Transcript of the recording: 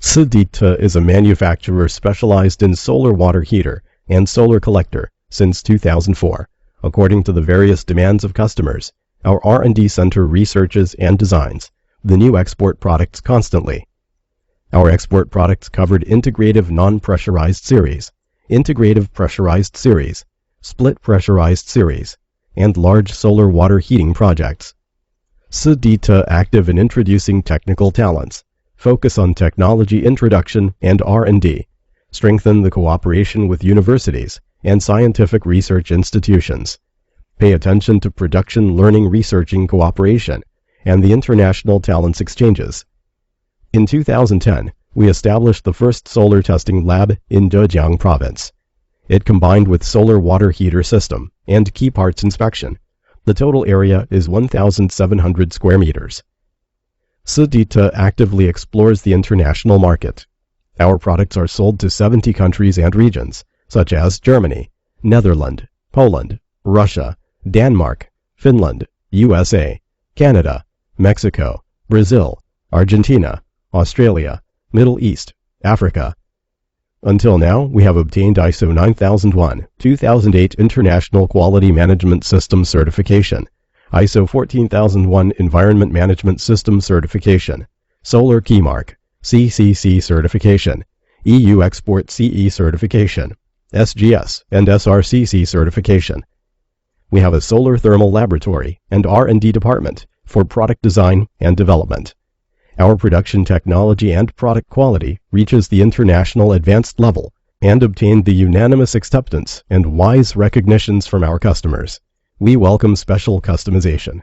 SIDITE is a manufacturer specialized in solar water heater and solar collector since 2004. According to the various demands of customers, our R&D center researches and designs the new export products constantly. Our export products covered integrative non-pressurized series, integrative pressurized series, split pressurized series, and large solar water heating projects. SIDITE active in introducing technical talents, focus on technology introduction and R&D, strengthen the cooperation with universities and scientific research institutions, pay attention to production learning researching cooperation and the international talents exchanges. In 2010, we established the first solar testing lab in Zhejiang province. It combined with solar water heater system and key parts inspection. The total area is 1,700 square meters. SIDITE actively explores the international market. Our products are sold to 70 countries and regions, such as Germany, Netherlands, Poland, Russia, Denmark, Finland, USA, Canada, Mexico, Brazil, Argentina, Australia, Middle East, Africa. Until now, we have obtained ISO 9001-2008 International Quality Management System certification, ISO 14001 Environment Management System certification, Solar Keymark, CCC certification, EU Export CE certification, SGS and SRCC certification. We have a solar thermal laboratory and R&D department for product design and development. Our production technology and product quality reaches the international advanced level and obtained the unanimous acceptance and wise recognitions from our customers. We welcome special customization.